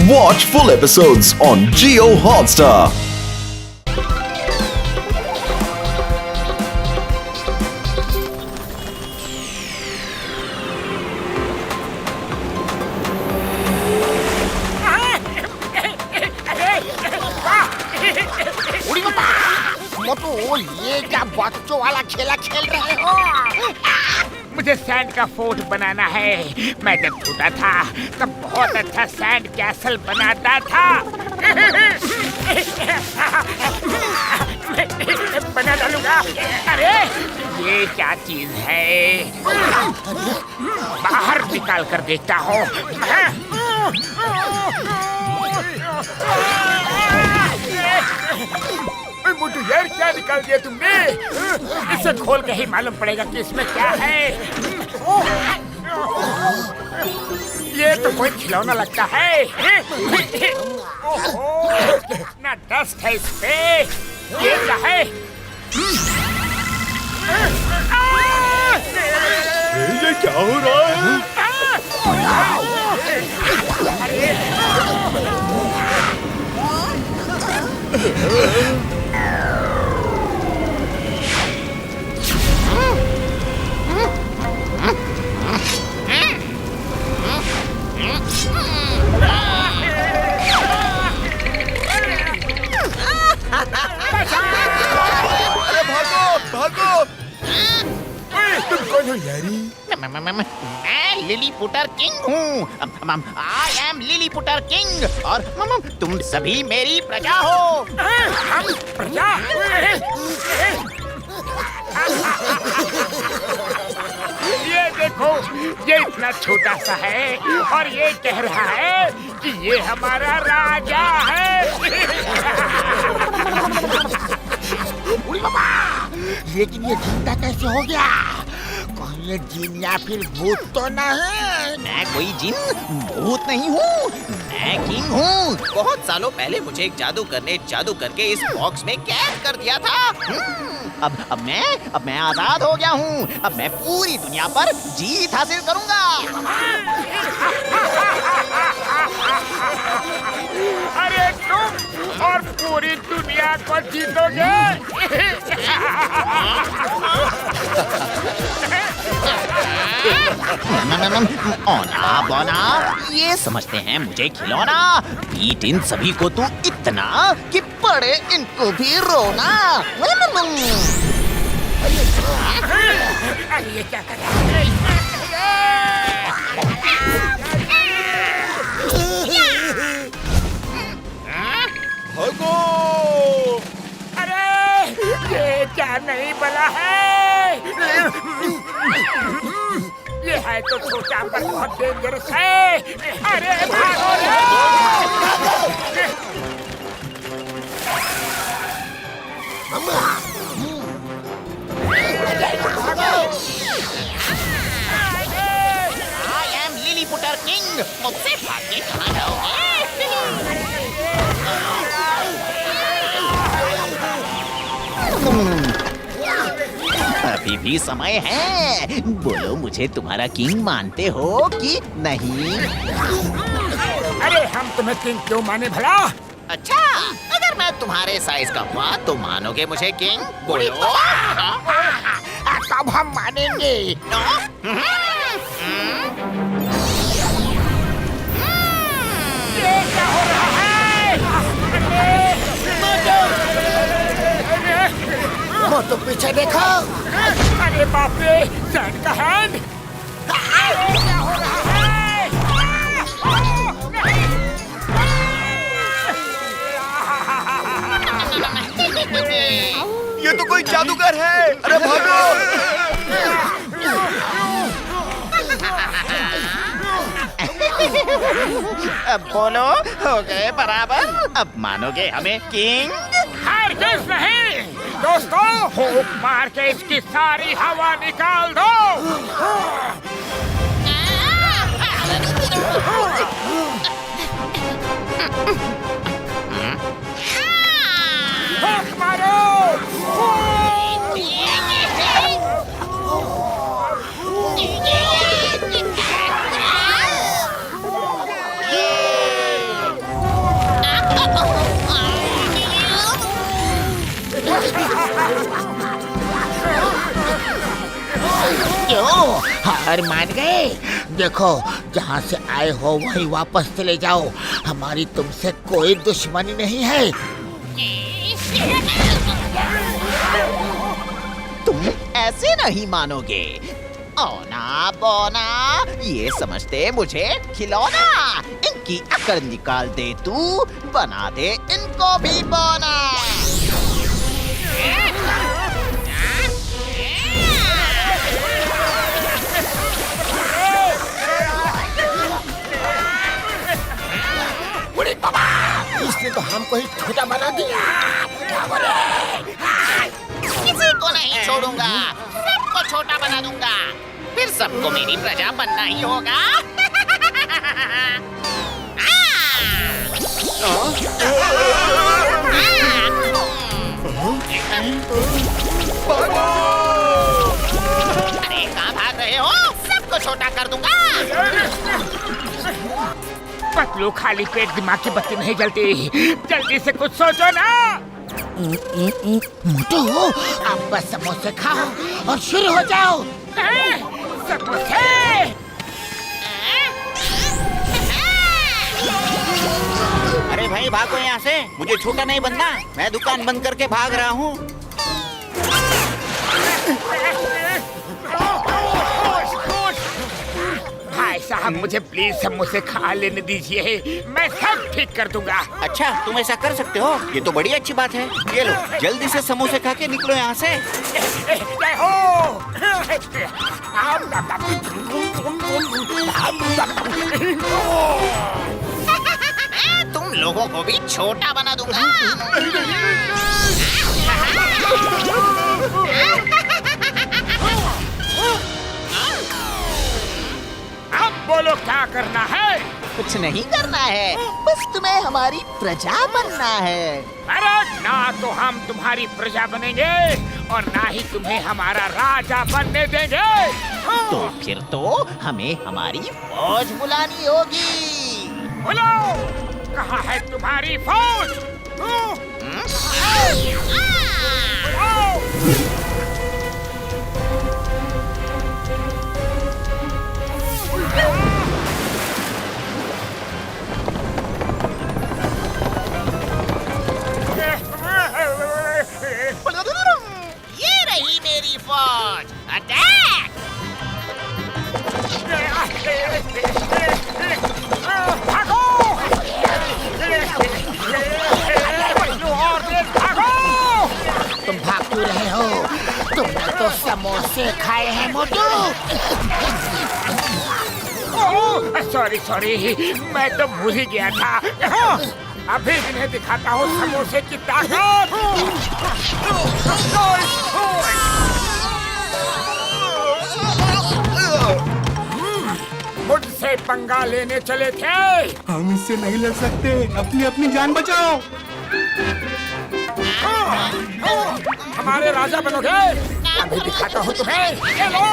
Watch full episodes on Jio Hotstar. मोटू, ये क्या बच्चों वाला खेला खेल रहे हो? मुझे सैंड का फोर्ट बनाना है। मैं जब छोटा था तब बहुत अच्छा सैंड कैसल बनाता था। बना डालूंगा। अरे ये क्या चीज है? बाहर निकाल कर देखता हूँ। मोटू यार, क्या निकाल दिया तुमने? इसे खोल के ही मालूम पड़ेगा कि इसमें क्या है। ये तो कोई खिलौना लगता है। ओहो, कितना डस्ट है इस पे। ये क्या है? ये क्या हो रहा है? मैं लिलीपुटर किंग हूँ। आई एम लिलीपुटर किंग और तुम सभी मेरी प्रजा हो। हम प्रजा? ये देखो, ये इतना छोटा सा है और ये कह रहा है कि ये हमारा राजा है। लेकिन ये जिंदा कैसे हो गया? कहीं ये जिन या फिर भूत तो नहीं? मैं कोई जिन भूत नहीं हूँ। मैं किंग हूँ। बहुत सालों पहले मुझे एक जादूगर ने जादू करके इस बॉक्स में कैद कर दिया था। अब मैं आजाद हो गया हूँ। अब मैं पूरी दुनिया पर जीत हासिल करूँगा। अरे तुम और पूरी दुनिया को जीतोगे? ओना बोना, ये समझते हैं मुझे खिलौना। पीट इन सभी को तू इतना कि पड़े इनको भी रोना। अरे ये क्या कर रहा है? अरे ये क्या नहीं बना है? ये है तो छोटा पर बहुत डेंजरस है। अरे भागो रे! I am Lilliputer king. मुझसे भाग के कहाँ जाओगे? अभी भी समय है। बोलो, मुझे तुम्हारा किंग मानते हो कि नहीं? अरे हम तुम्हें किंग क्यों माने भला? अच्छा, अगर मैं तुम्हारे साइज का हुआ तो मानोगे मुझे किंग? बोलो। तब हम मानेंगे। ये क्या हो रहा है? मोटू पीछे देखो। अरे बाप रे, सैंड का हैंड! क्या हो रहा है? ये तो कोई जादूगर है। अरे भागो! अब बोलो, हो गए बराबर? अब मानोगे हमें किंग? हरगिज़ नहीं! दोस्तों, फूंक मार के इसकी सारी हवा निकाल दो। फूंक मारो! हार मान गए? देखो, जहाँ से आए हो वहीं वापस चले जाओ। हमारी तुमसे कोई दुश्मनी नहीं है। तुम ऐसे नहीं मानोगे। ओना बोना, ये समझते मुझे खिलौना। इनकी अकड़ निकाल दे तू, बना दे इनको भी बोना। इसने तो हमको ही छोटा बना दिया। किसी को नहीं छोड़ूंगा, सबको छोटा बना दूंगा। फिर सबको मेरी प्रजा बनना ही होगा। अरे कहाँ भाग रहे हो? सबको छोटा कर दूंगा। पतलू, खाली पेट दिमाग की बत्ती नहीं जलती। जल्दी से कुछ सोचो ना। मोटू, आप बस समोसे खाओ और शुरू हो जाओ। समोसे? अरे भाई भागो यहाँ से, मुझे छोटा नहीं बनना। मैं दुकान बंद करके भाग रहा हूँ। भाई साहब, मुझे प्लीज समोसे खा लेने दीजिए, मैं सब ठीक कर दूंगा। अच्छा, तुम ऐसा कर सकते हो? ये तो बड़ी अच्छी बात है। ये लो, जल्दी से समोसे खा के निकलो यहाँ से। जय हो। तुम लोगों को भी छोटा बना दूंगा। अब बोलो क्या करना है? कुछ नहीं करना है, बस तुम्हें हमारी प्रजा बनना है। अरे ना तो हम तुम्हारी प्रजा बनेंगे और ना ही तुम्हें हमारा राजा बनने देंगे। तो फिर तो हमें हमारी फौज बुलानी होगी। बोलो, कहाँ है तुम्हारी फौज? ये रही मेरी फौज। अटैक! भागो! भागो! तुम भाग क्यों रहे हो? तुमने तो समोसे खाए हैं मोटू। सॉरी, मैं तो भूल ही गया था। अभी इन्हें दिखाता हूँ समोसे की ताकत। मुझसे पंगा लेने चले थे। हम इससे नहीं लड़ सकते, अपनी अपनी जान बचाओ। हमारे राजा बनोगे? अभी दिखाता हूँ तुम्हें। चलो।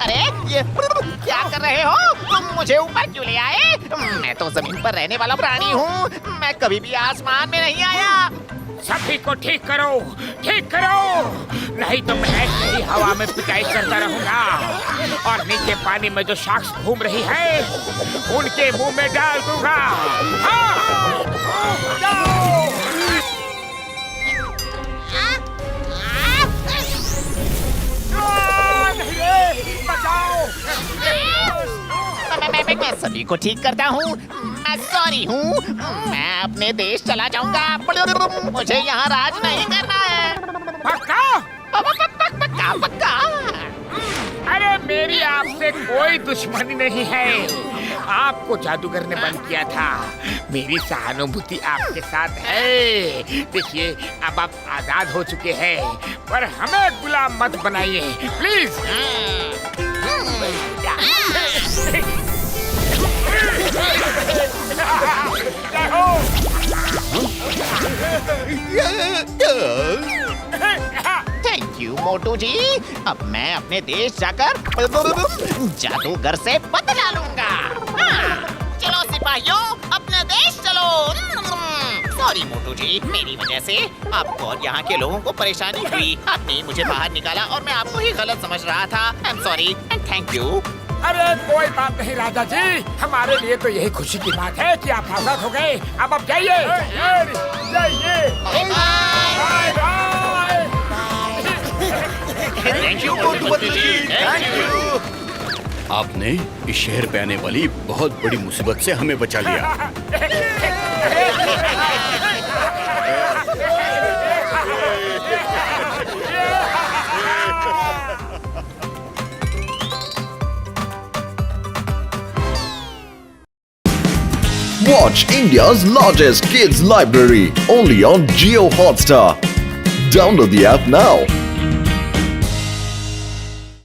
अरे ये क्या कर रहे हो? तुम मुझे ऊपर क्यों ले आए? मैं तो जमीन पर रहने वाला प्राणी हूँ। मैं कभी भी आसमान में नहीं आया। सभी को ठीक करो, नहीं तो मैं ऐसे ही हवा में पिटाई करता रहूंगा और नीचे पानी में जो शार्क्स घूम रही है उनके मुंह में डाल दूंगा। हाँ! जाओ! बचाओ! मैं सभी को ठीक करता हूँ। मैं सॉरी हूँ। मैं अपने देश चला जाऊंगा। मुझे यहाँ राज नहीं करना है। पक्का? पक्का पक्का। अरे मेरी आपसे कोई दुश्मनी नहीं है। आपको जादूगर ने बंद किया था। मेरी सहानुभूति आपके साथ है। देखिए, अब आप आजाद हो चुके हैं, पर हमें गुलाम मत बनाइए प्लीज। जय हो। थैंक यू मोटू जी। अब मैं अपने देश जाकर जादूगर से बदला लूंगा। हाँ, चलो सिपाहियों, अपने देश चलो। सॉरी मोटू जी, मेरी वजह से आपको और यहाँ के लोगों को परेशानी हुई। आपने मुझे बाहर निकाला और मैं आपको ही गलत समझ रहा था। I am sorry and thank you. अरे कोई बात नहीं राजा जी, हमारे लिए तो यही खुशी की बात है कि आप आजाद हो गए। अब जाइए जाइए। Bye bye. Thank you Motu ji, thank you. आपने इस शहर पे आने वाली बहुत बड़ी मुसीबत से हमें बचा लिया। Watch India's largest kids library only on Jio Hotstar. Download the app now.